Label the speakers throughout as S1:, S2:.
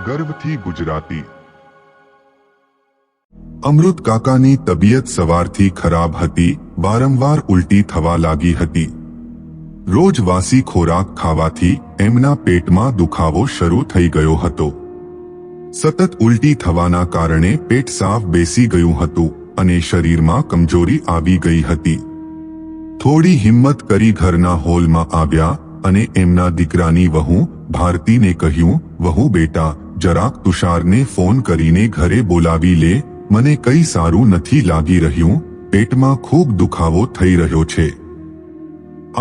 S1: ગર્વથી ગુજરાતી। અમૃત કાકાની તબિયત સવારથી ખરાબ હતી। વારંવાર ઉલટી થવા લાગી હતી। રોજ વાસી ખોરાક ખાવાથી એમના પેટમાં દુખાવો શરૂ થઈ ગયો હતો। સતત ઉલટી થવાના કારણે પેટ સાફ બેસી ગયું હતું અને શરીરમાં કમજોરી આવી ગઈ હતી। થોડી હિંમત કરી ઘરના હોલમાં આવ્યા અને એમના દીકરાની વહુ ભારતીને કહ્યું, વહુ બેટા, જરાક તુષારને ફોન કરીને ઘરે બોલાવી લે, મને કંઈ સારું નથી લાગી રહ્યું, પેટમાં ખૂબ દુખાવો થઈ રહ્યો છે।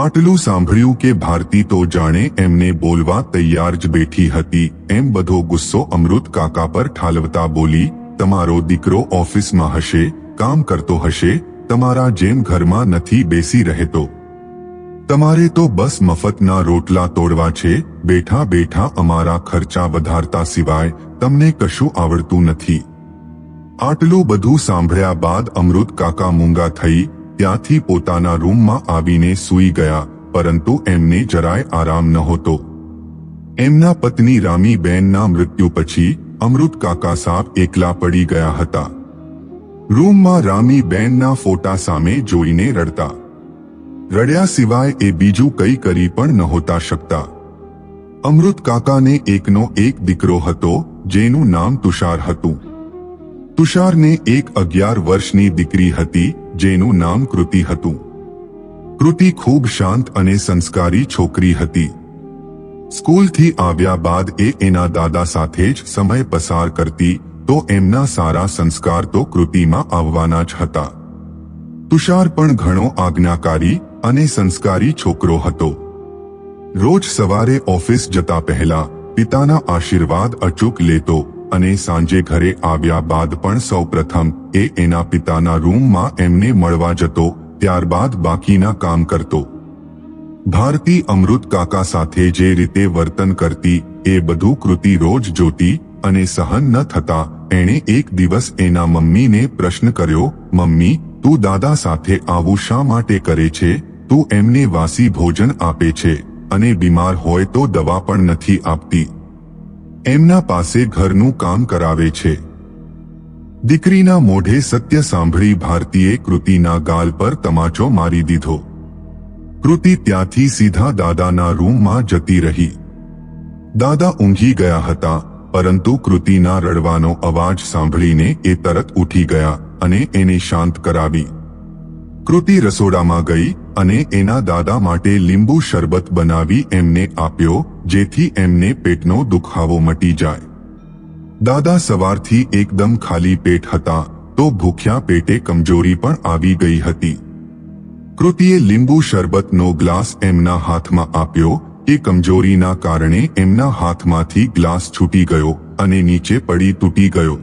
S1: આટલું સાંભળ્યું કે ભારતી તો જાણે એમને બોલવા તૈયાર જ બેઠી હતી। એમ બધો ગુસ્સો અમૃત કાકા પર ઠાલવતા બોલી, તમારો દીકરો ઓફિસમાં હશે, કામ કરતો હશે, તમારા જેમ ઘરમાં નથી બેસી રહેતો। તમારે તો બસ મફતના રોટલા તોડવા છે, બેઠા બેઠા અમારા ખર્ચા વધારતા સિવાય તમને કશું આવડતું નથી। આટલું બધું સાંભળ્યા બાદ અમૃત કાકા મૂંગા થઈ ત્યાંથી પોતાના રૂમમાં આવીને સૂઈ ગયા। પરંતુ એમને જરાય આરામ નહોતો। એમના પત્ની રામીબેનના મૃત્યુ પછી અમૃત કાકા સાવ એકલા પડી ગયા હતા। રૂમમાં રામીબેનના ફોટા સામે જોઈને રડતા। રડ્યા સિવાય એ બીજું કંઈ કરી પણ નહોતા શકતા। અમૃત કાકાને એકનો એક દીકરો હતો જેનું નામ તુષાર હતું। તુષારને એક 11 વર્ષની દીકરી હતી જેનું નામ કૃતિ હતું। કૃતિ ખૂબ શાંત અને સંસ્કારી છોકરી હતી। સ્કૂલથી આવ્યા બાદ એ એના દાદા સાથે જ સમય પસાર કરતી, તો એમના સારા સંસ્કાર તો કૃતિમાં આવવાના જ હતા। તુષાર પણ ઘણો આજ્ઞાકારી અને સંસ્કારી છોકરો હતો। રોજ સવારે ઓફિસ જતા પહેલા પિતાના આશીર્વાદ અચૂક લેતો અને સાંજે ઘરે આવ્યા બાદ પણ સૌપ્રથમ એ એના પિતાના રૂમમાં એમને મળવા જતો, ત્યારબાદ બાકીના કામ કરતો। ભારતી અમૃત કાકા સાથે જે રીતે વર્તન કરતી એ બધું કૃતિ રોજ જોતી અને સહન ન થતા એણે એક દિવસ એના મમ્મીને પ્રશ્ન કર્યો, મમ્મી, તું દાદા સાથે આવું શા માટે કરે છે? તું એમને વાસી ભોજન આપે છે અને બીમાર હોય તો દવા પણ નથી આપતી। એમના પાસે ઘરનું કામ કરાવે છે। દીકરીના મોઢે સત્ય સાંભળી ભારતીએ કૃતિના ગાલ પર તમાચો મારી દીધો। કૃતિ ત્યાંથી સીધા દાદાના રૂમમાં જતી રહી। દાદા ઊંઘી ગયા હતા, પરંતુ કૃતિના રડવાનો અવાજ સાંભળીને એ તરત ઉઠી ગયા અને એને શાંત કરાવી। કૃતિ રસોડામાં ગઈ અને એના દાદા માટે લીંબુ શરબત બનાવી એમને આપ્યો, જેથી એમને પેટનો દુખાવો મટી જાય। દાદા સવારથી એકદમ ખાલી પેટ હતા, તો ભૂખ્યા પેટે કમજોરી પણ આવી ગઈ હતી। કૃતિએ લીંબુ શરબતનો ગ્લાસ એમના હાથમાં આપ્યો કે કમજોરીના કારણે એમના હાથમાંથી ગ્લાસ છૂટી ગયો અને નીચે પડી તૂટી ગયો।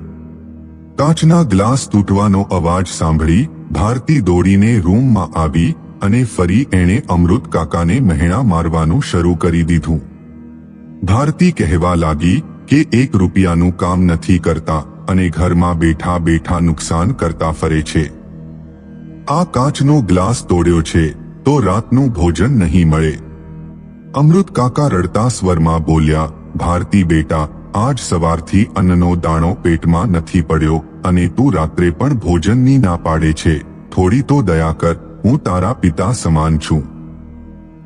S1: કાચના ગ્લાસ તૂટવાનો અવાજ સાંભળી ભારતી દોડીને રૂમમાં આવી અને ફરી એણે અમૃત કાકાને મહેણા મારવાનું શરૂ કરી દીધું। ભારતી કહેવા લાગી કે 1 રૂપિયાનું કામ નથી કરતા અને ઘરમાં બેઠા બેઠા નુકસાન કરતા ફરે છે। આ કાચનો ગ્લાસ તોડ્યો છે તો રાતનું ભોજન નહીં મળે। અમૃત કાકા રડતા સ્વરમાં બોલ્યા, ભારતી બેટા, આજ સવારથી અન્નનો દાણો પેટમાં નથી પડ્યો અને તું રાત્રે પણ ભોજનની ના પાડે છે। થોડી તો દયા કર, હું તારા પિતા સમાન છું।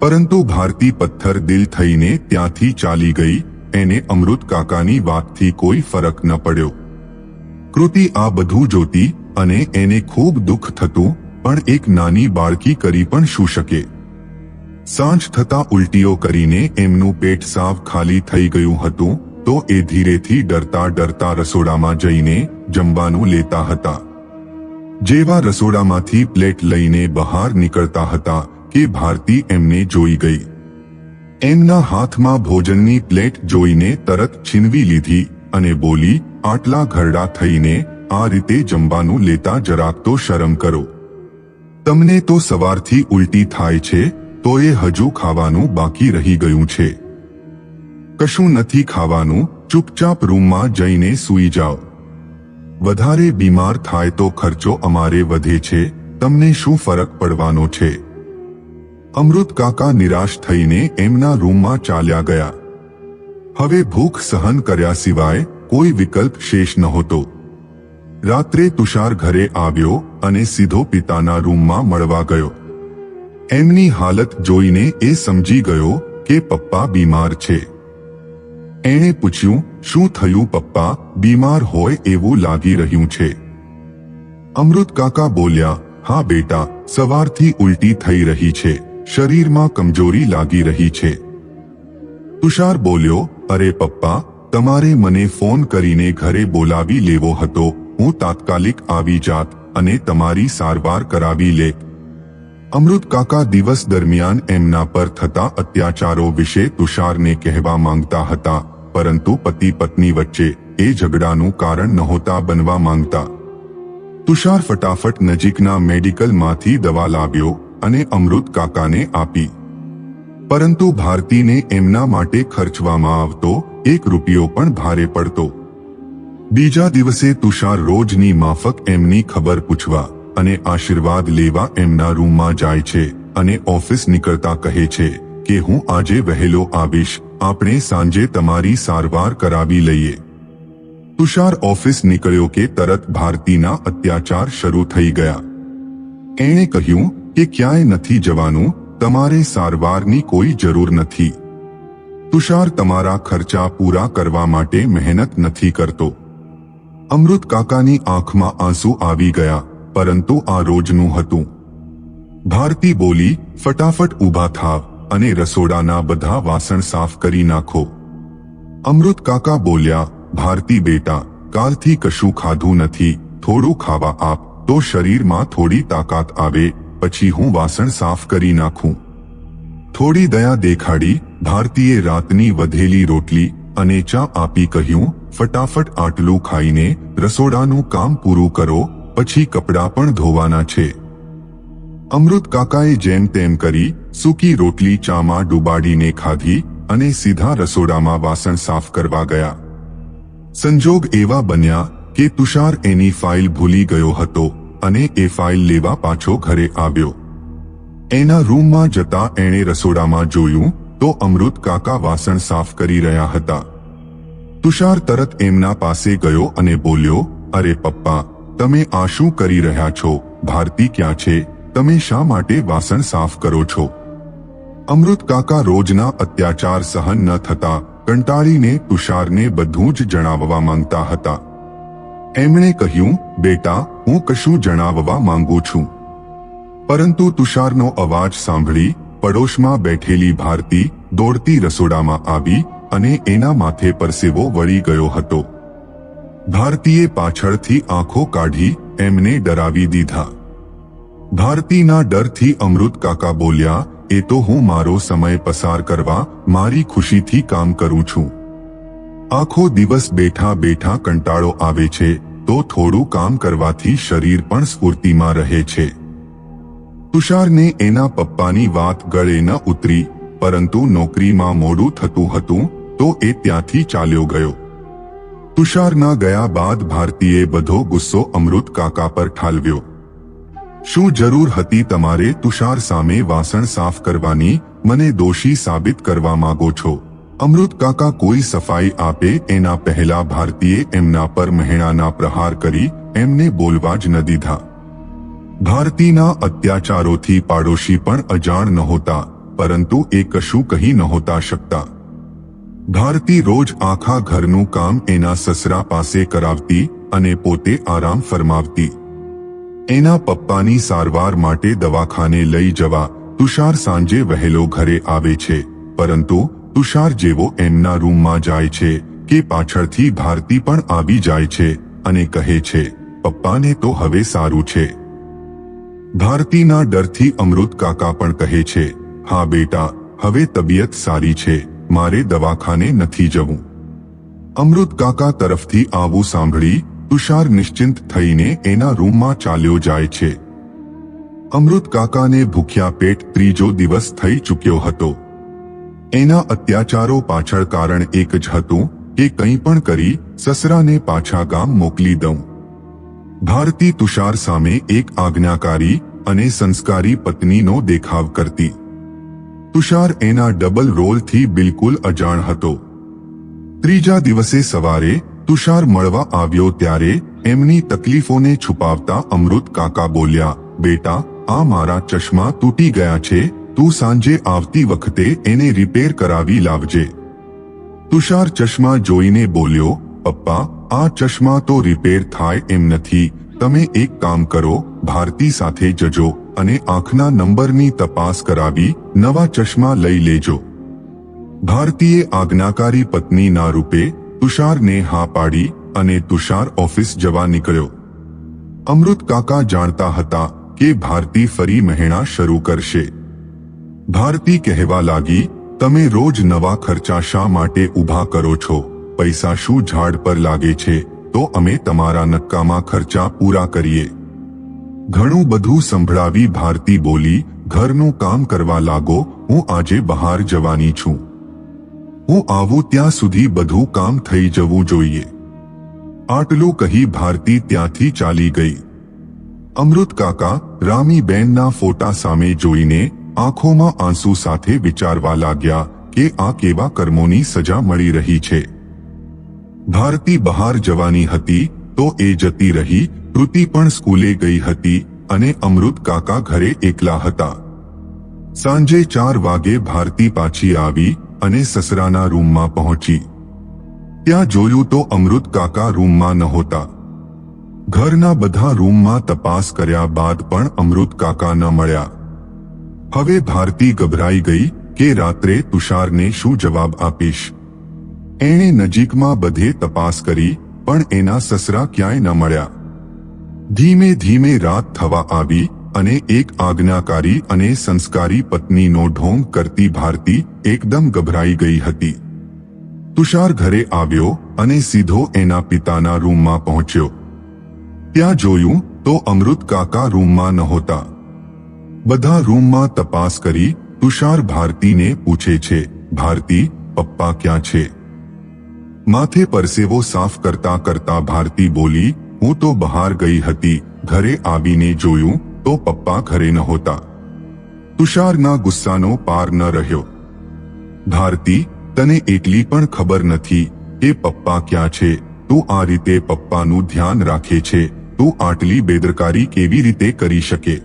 S1: પરંતુ ભારતી પથ્થર દિલ થઈને ત્યાંથી ચાલી ગઈ। એને અમૃત કાકાની વાતથી કોઈ ફરક ન પડ્યો। કૃતિ આ બધું જોતી અને એને ખૂબ દુઃખ થતું, પણ એક નાની બાળકી કરી પણ શું શકે? સાંજ થતા ઉલટીઓ કરીને એમનું પેટ સાવ ખાલી થઈ ગયું હતું, તો એ ધીરેથી ડરતા ડરતા રસોડામાં જઈને જમવાનું લેતા હતા। જેવા રસોડામાંથી પ્લેટ લઈને બહાર નીકળતા હતા કે ભારતી એમને જોઈ ગઈ। એમના હાથમાં ભોજનની પ્લેટ જોઈને તરત છીનવી લીધી અને બોલી, આટલા ઘરડા થઈને આ રીતે જમવાનું લેતા જરાક તો શરમ કરો। તમને તો સવારથી ઉલટી થાય છે, તો એ હજુ ખાવાનું બાકી રહી ગયું છે। કશું નથી ખાવાનું, ચૂપચાપ રૂમમાં જઈને સૂઈ જાઓ। વધારે બીમાર થાય તો ખર્ચો અમારે વધે છે, તમને શું ફરક પડવાનો છે? અમૃત કાકા નિરાશ થઈને એમના રૂમમાં ચાલ્યા ગયા। હવે ભૂખ સહન કર્યા સિવાય કોઈ વિકલ્પ શેષ નહોતો. રાત્રે તુષાર ઘરે આવ્યો અને સીધો પિતાના રૂમમાં મળવા ગયો. એમની હાલત જોઈને એ સમજી ગયો કે પપ્પા બીમાર છે. એણે પૂછ્યું, શું થયું પપ્પા, બીમાર હોય એવું લાગી રહ્યું છે? અમૃત કાકા બોલ્યા, હા બેટા, સવારથી ઉલટી થઈ રહી છે, શરીરમાં કમજોરી લાગી રહી છે. તુષાર બોલ્યો, અરે પપ્પા, તમારે મને ફોન કરીને ઘરે બોલાવી લેવો હતો, હું તાત્કાલિક આવી જાત અને તમારી સારવાર કરાવી લેત. અમૃત કાકા દિવસ દરમિયાન એમના પર થતા અત્યાચારો વિશે તુષારને કહેવા માંગતા હતા, પરંતુ પતિ પત્ની વચ્ચે એ ઝઘડાનું કારણ નહોતા બનવા માંગતા. તુષાર ફટાફટ નજીકના મેડિકલમાંથી દવા લાવ્યો અને અમૃત કાકાને આપી. પરંતુ ભારતીને એમના માટે ખર્ચવામાં આવતો 1 રૂપિયો પણ ભારે પડતો. બીજા દિવસે તુષાર રોજની માફક એમની ખબર પૂછવા અને આશીર્વાદ લેવા એમના રૂમમાં જાય છે અને ઓફિસ નીકળતા કહે છે કે હું આજે વહેલો આવીશ, આપણે સાંજે તમારી સારવાર કરાવી લઈએ. તુષાર ઓફિસ નીકળ્યો કે તરત ભારતીના અત્યાચાર શરૂ થઈ ગયા. એણે કહ્યું કે ક્યાંય નથી જવાનું, તમારે સારવારની કોઈ જરૂર નથી. તુષાર તમારા ખર્ચા પૂરા કરવા માટે મહેનત નથી કરતો. અમૃત કાકાની આંખમાં આંસુ આવી ગયા, પરંતુ આ રોજનું હતું. ભારતી બોલી, ફટાફટ ઊભા થાવ અને રસોડાના બધા વાસણ સાફ કરી નાખો. અમૃત કાકા બોલ્યા, ભારતી બેટા, કાલથી કશું ખાધું નથી, થોડું ખાવા આપ તો શરીરમાં થોડી તાકાત આવે, પછી હું વાસણ સાફ કરી નાખું. થોડી દયા દેખાડી ભારતીએ રાતની વધેલી રોટલી અને ચા આપી કહ્યું, ફટાફટ આટલું ખાઈને રસોડાનું કામ પૂરું કરો, પછી કપડાં પણ ધોવાના છે. અમૃત કાકાએ જેમ તેમ કરી સૂકી રોટલી ચામાં ડુબાડીને ખાધી અને સીધા રસોડામાં વાસણ સાફ કરવા ગયા. સંજોગ એવા બન્યા કે તુષાર એની ફાઇલ ભૂલી ગયો હતો અને એ ફાઇલ લેવા પાછો ઘરે આવ્યો. એના રૂમમાં જતા એણે રસોડામાં જોયું તો અમૃત કાકા વાસણ સાફ કરી રહ્યા હતા. તુષાર તરત એમના પાસે ગયો અને બોલ્યો, અરે પપ્પા, તમે આ શું કરી રહ્યા છો? ભારતી ક્યાં છે? તમે શા માટે વાસણ સાફ કરો છો? અમૃત કાકા રોજના અત્યાચાર સહન ન થતા કંટાળીને તુષારને બધું જ જણાવવા માંગતા હતા. એમણે કહ્યું, બેટા, હું કશું જણાવવા માંગુ છું. પરંતુ તુષારનો અવાજ સાંભળી પડોશમાં બેઠેલી ભારતી દોડતી રસોડામાં આવી અને એના માથે પરસેવો વળી ગયો હતો. ભારતીએ પાછળથી આંખો કાઢી એમને ડરાવી દીધા. ભારતીના ડરથી અમૃત કાકા બોલ્યા, એ તો હું મારો સમય પસાર કરવા, મારી ખુશીથી કામ કરું છું. આખો દિવસ બેઠા બેઠા કંટાળો આવે છે તો થોડું કામ કરવાથી શરીર પણ સ્ફૂર્તિમાં રહે છે. તુષારને એના પપ્પાની વાત ગળે ન ઉતરી, પરંતુ નોકરીમાં મોડું થતું હતું તો એ ત્યાંથી ચાલ્યો ગયો. તુષારના ગયા બાદ ભારતીએ બધો ગુસ્સો અમૃત કાકા પર ઠાલવ્યો. શું જરૂર હતી તમારે તુષાર સામે વાસણ સાફ કરવાની? મને દોષી સાબિત કરવા માંગો છો? અમૃત કાકા કોઈ સફાઈ આપે એના પહેલા ભારતીએ એમના પર મહેણાના પ્રહાર કરી એમને બોલવા જ ન દીધા. ભારતીના અત્યાચારોથી પાડોશી પણ અજાણ નહોતા, પરંતુ એ કશું કહી નહોતા શકતા. ભારતી રોજ આખા ઘરનું કામ એના સસરા પાસે કરાવતી અને પોતે આરામ ફરમાવતી. એના પપ્પાની સારવાર માટે દવાખાને લઈ જવા તુષાર સાંજે વહેલો ઘરે આવે છે, પરંતુ તુષાર જેવો એમના રૂમમાં જાય છે કે પાછળથી ભારતી પણ આવી જાય છે અને કહે છે, પપ્પાને તો હવે સારું છે. ભારતીના ડરથી અમૃત કાકા પણ કહે છે, હા બેટા, હવે તબિયત સારી છે, મારે દવાખાને નથી જવું. અમૃત કાકા તરફથી આવું સાંભળી તુષાર નિશ્ચિંત થઈને એના રૂમમાં ચાલ્યો જાય છે. અમૃત કાકાને ભૂખ્યા પેટ ત્રીજો દિવસ થઈ ચૂક્યો હતો. એના અત્યાચારો પાછળ કારણ એક જ હતું કે કંઈ પણ કરી સસરાને પાછા ગામ મોકલી દઉં. ભારતી તુષાર સામે એક આજ્ઞાકારી અને સંસ્કારી પત્નીનો દેખાવ કરતી. તુષાર એના ડબલ રોલથી બિલકુલ અજાણ હતો. ત્રીજા દિવસે સવારે તુષાર મળવા આવ્યો ત્યારે એમની તકલીફોને છુપાવતા અમૃત કાકા બોલ્યા, બેટા, આ મારા ચશ્મા તૂટી ગયા છે, તું સાંજે આવતી વખતે એને રિપેર કરાવી લાવજે. તુષાર ચશ્મા જોઈને બોલ્યો, પપ્પા, આ ચશ્મા તો રિપેર થાય એમ નથી. તમે એક કામ કરો, ભારતી સાથે જજો અને આંખના નંબરની તપાસ કરાવી નવા ચશ્મા લઈ લેજો. ભારતીએ આજ્ઞાકારી પત્નીના રૂપે તુષારને હા પાડી અને તુષાર ઓફિસ જવા નીકળ્યો. અમૃત કાકા જાણતા હતા કે ભારતી ફરી મહેણા શરૂ કરશે. ભારતી કહેવા લાગી, તમે રોજ નવા ખર્ચા શા માટે ઊભા કરો છો? પૈસા શું ઝાડ પર લાગે છે? તો અમે તમારા નક્કામાં ખર્ચા પૂરા કરીએ. ઘણું બધું સંભળાવી ભારતી બોલી, ઘરનું કામ કરવા લાગો, હું આજે બહાર જવાની છું. હું આવું ત્યાં સુધી બધું કામ થઈ જવું જોઈએ. આટલું કહી ભારતી ત્યાંથી ચાલી ગઈ. અમૃત કાકા રામીબેનના ફોટા સામે જોઈને આંખોમાં આંસુ સાથે વિચારવા લાગ્યા કે આ કેવા કર્મોની સજા મળી રહી છે. ભારતી બહાર જવાની હતી તો એ જતી રહી. કૃતિ પણ સ્કૂલે ગઈ હતી અને અમૃત કાકા ઘરે એકલા હતા. સાંજે 4 વાગે ભારતી પાછી આવી અને સસરાના રૂમમાં પહોંચી. ત્યાં જોયું તો અમૃત કાકા રૂમમાં નહોતા. ઘરના બધા રૂમમાં તપાસ કર્યા બાદ પણ અમૃત કાકા ન મળ્યા. હવે ભારતી ગભરાઈ ગઈ કે રાત્રે તુષારને શું જવાબ આપીશ. એણે નજીકમાં બધે તપાસ કરી પણ એના સસરા ક્યાંય ન મળ્યા. ધીમે ધીમે રાત થવા આવી અને એક આજ્ઞાકારી અને સંસ્કારી પત્નીનો ઢોંગ કરતી ભારતી એકદમ ગભરાઈ ગઈ હતી. તુષાર ઘરે આવ્યો અને સીધો એના પિતાના રૂમમાં પહોંચ્યો. ત્યાં જોયું તો અમૃત કાકા રૂમમાં નહોતા. બધા રૂમમાં તપાસ કરી તુષાર ભારતીને પૂછે છે, ભારતી, પપ્પા ક્યાં છે? માથે પરસેવો સાફ કરતા કરતા ભારતી બોલી, હું તો બહાર ગઈ હતી, ઘરે આવીને જોયું તો પપ્પા ઘરે નહોતા. તુષારના ગુસ્સાનો પાર ન રહ્યો. ભારતી, તને એટલી પણ ખબર નથી કે પપ્પા ક્યાં છે? તું આ રીતે પપ્પાનું ધ્યાન રાખે છે, તું આટલી બેદરકારી કેવી રીતે કરી શકે?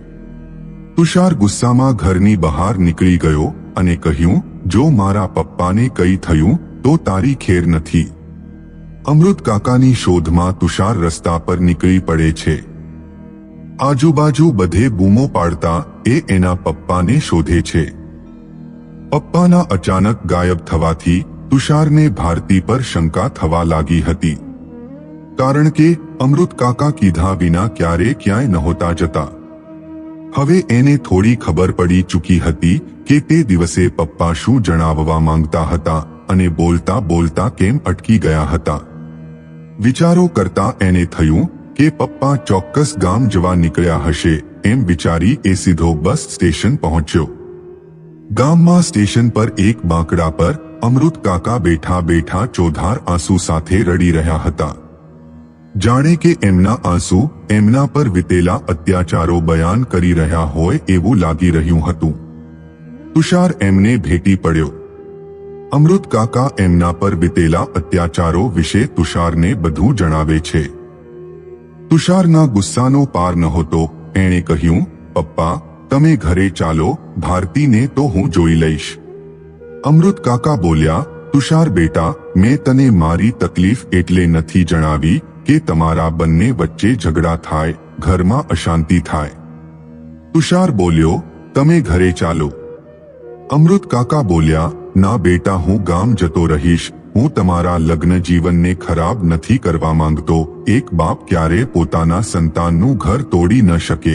S1: તુષાર ગુસ્સામાં ઘરની બહાર નીકળી ગયો અને કહ્યું, જો મારા પપ્પાને કંઈ થયું તો તારી ખેર નથી. અમૃત કાકાની શોધમાં તુષાર રસ્તા પર નીકળી પડે છે. આજુબાજુ બધે બૂમો પાડતા એ એના પપ્પાને શોધે છે. પપ્પાના અચાનક ગાયબ થવાથી તુષારને ભારતી પર શંકા થવા લાગી હતી. કારણ કે અમૃત કાકા કીધા વિના ક્યારે ક્યાંય નહોતા જતા. હવે એને થોડી ખબર પડી ચૂકી હતી કે તે દિવસે પપ્પા શું જણાવવા માંગતા હતા અને બોલતા બોલતા કેમ અટકી ગયા હતા. વિચારો કરતા એને થયું કે પપ્પા ચોક્કસ ગામ જવા નીકળ્યા હશે. એમ વિચારી એ સીધો બસ સ્ટેશન પહોંચ્યો. ગામમાં સ્ટેશન પર એક બાંકડા પર અમૃત કાકા બેઠા બેઠા ચોધાર આંસુ સાથે રડી રહ્યા હતા. જાણે કે એમના આંસુ એમના પર વીતેલા અત્યાચારો બયાન કરી રહ્યા હોય એવું લાગી રહ્યું હતું. તુષાર એમને ભેટી પડ્યો. અમૃત કાકા એમના પર વીતેલા અત્યાચારો વિશે તુષારને બધું જણાવે છે. તુષારના ગુસ્સાનો પાર નહોતો. એણે કહ્યું, પપ્પા, તમે ઘરે ચાલો, ભારતીને તો હું જોઈ લઈશ. અમૃત કાકા બોલ્યા, તુષાર બેટા, મેં તને મારી તકલીફ એટલે નથી જણાવી કે તમારા બંને વચ્ચે ઝઘડા થાય, ઘરમાં અશાંતિ થાય. તુષાર બોલ્યો, તમે ઘરે ચાલો. અમૃત કાકા બોલ્યા, ના બેટા, હું ગામ જતો રહીશ. હું તમારા લગ્ન જીવનને ખરાબ નથી કરવા માંગતો. એક બાપ ક્યારે પોતાના સંતાનનું ઘર તોડી ન શકે.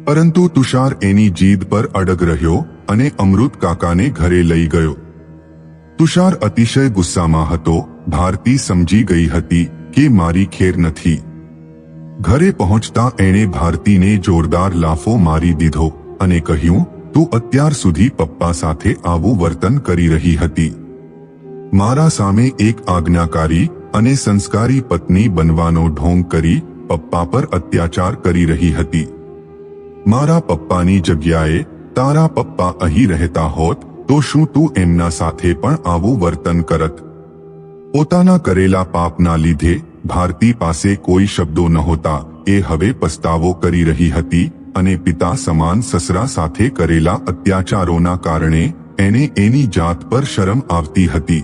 S1: પરંતુ તુષાર એની જીદ પર અડગ રહ્યો અને અમૃત કાકાને ઘરે લઈ ગયો. તુષાર અતિશય ગુસ્સામાં હતો. ભારતી સમજી ગઈ હતી કે મારી ખેર નથી. ઘરે પહોંચતા એણે ભારતીને જોરદાર લાફો મારી દીધો અને કહ્યું, તું અત્યાર સુધી પપ્પા સાથે આવું વર્તન કરી રહી હતી. મારા સામે એક આજ્ઞાકારી અને સંસ્કારી પત્ની બનવાનો ઢોંગ કરી પપ્પા પર અત્યાચાર કરી રહી હતી. મારા પપ્પાની જગ્યાએ તારા પપ્પા અહીં રહેતા હોત તો શું તું એમના સાથે પણ આવું વર્તન કરત? પોતાના કરેલા પાપના લીધે ભારતી પાસે કોઈ શબ્દો નહોતા. એ હવે પસ્તાવો કરી રહી હતી અને પિતા સમાન સસરા સાથે કરેલા અત્યાચારોના કારણે એને એની જાત પર શરમ આવતી હતી.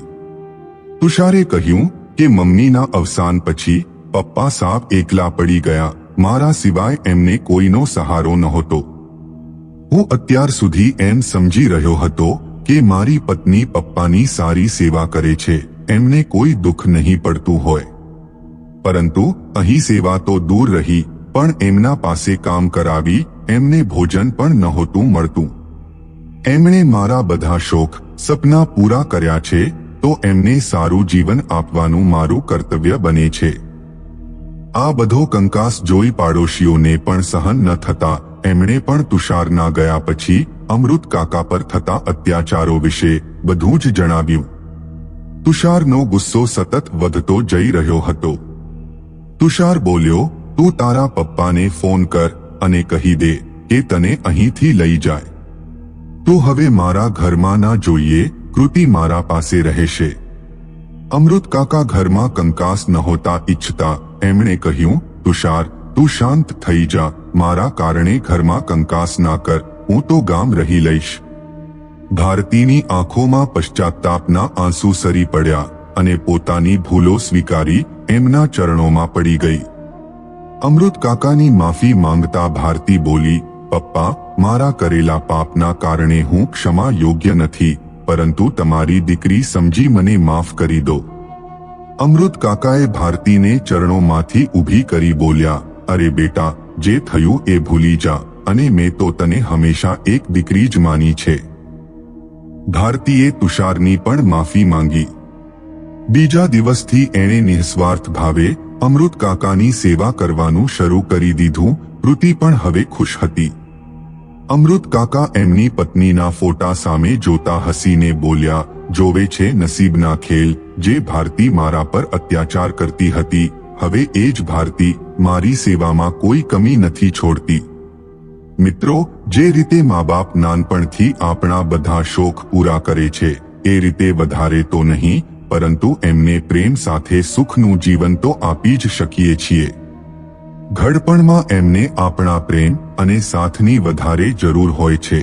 S1: તુષારે કહ્યું કે મમ્મીના અવસાન પછી પપ્પા સાવ એકલા પડી ગયા. મારા સિવાય એમને કોઈનો સહારો નહોતો. હું અત્યાર સુધી એમ સમજી રહ્યો હતો કે મારી પત્ની પપ્પાની સારી સેવા કરે છે, એમને કોઈ દુઃખ નહીં પડતું હોય. પરંતુ અહીં સેવા તો દૂર રહી, પણ એમના પાસે કામ કરાવી એમને ભોજન પણ નહોતું મળતું. એમણે મારા બધા શોખ સપના પૂરા કર્યા છે, તો એમને સારું જીવન આપવાનું મારું કર્તવ્ય બને છે. આ બધો કંકાસ જોઈ પાડોશીઓને પણ સહન ન થતા એમણે પણ તુષારના ગયા પછી અમૃત કાકા પર થતા અત્યાચારો વિશે બધું જ જણાવ્યું. તુષારનો ગુસ્સો સતત વધતો જઈ રહ્યો હતો. તુષાર બોલ્યો, તું તારા પપ્પાને ફોન કર અને કહી દે કે તને અહીંથી લઈ જાય. તું હવે મારા ઘરમાં ના જોઈએ, કૃતિ મારા પાસે રહેશે. અમૃત કાકા ઘરમાં કંકાસ નહોતા ઈચ્છતા. એમણે કહ્યું, તુષાર, તું શાંત થઈ જા. મારા કારણે ઘરમાં કંકાસ ના કર, હું તો ગામ રહી લઈશ. ભારતીની આંખોમાં પશ્ચાતાપના આંસુ સરી પડ્યા અને પોતાની ભૂલો સ્વીકારી એમના ચરણોમાં પડી ગઈ. અમૃત કાકાની માફી માંગતા ભારતી બોલી, પપ્પા, મારા કરેલા પાપના કારણે હું ક્ષમા યોગ્ય નથી, પરંતુ તમારી દીકરી સમજી મને માફ કરી દો. અમૃત કાકાએ ભારતીને ચરણોમાંથી ઊભી કરી બોલ્યા, અરે બેટા, જે થયું એ ભૂલી જા, અને મેં તો તને હંમેશા એક દીકરી જ માની છે. ભારતીએ તુષારની પણ માફી માંગી. બીજા દિવસથી એણે નિસ્વાર્થ ભાવે અમૃત કાકાની સેવા કરવાનું શરૂ કરી દીધું. કૃતિ પણ હવે ખુશ હતી. અમૃત કાકા એમની પત્નીના ફોટા સામે જોતા હસીને બોલ્યા, જોવે છે નસીબના ખેલ, જે ભારતી મારા પર અત્યાચાર કરતી હતી, હવે એ જ ભારતી મારી સેવામાં કોઈ કમી નથી છોડતી. મિત્રો, જે રીતે મા બાપ નાનપણથી આપણા બધા શોખ પૂરા કરે છે, એ રીતે વધારે તો નહીં, પરંતુ એમને પ્રેમ સાથે સુખનું જીવન તો આપી જ શકીએ છીએ. ઘડપણમાં એમને આપણા પ્રેમ અને સાથની વધારે જરૂર હોય છે.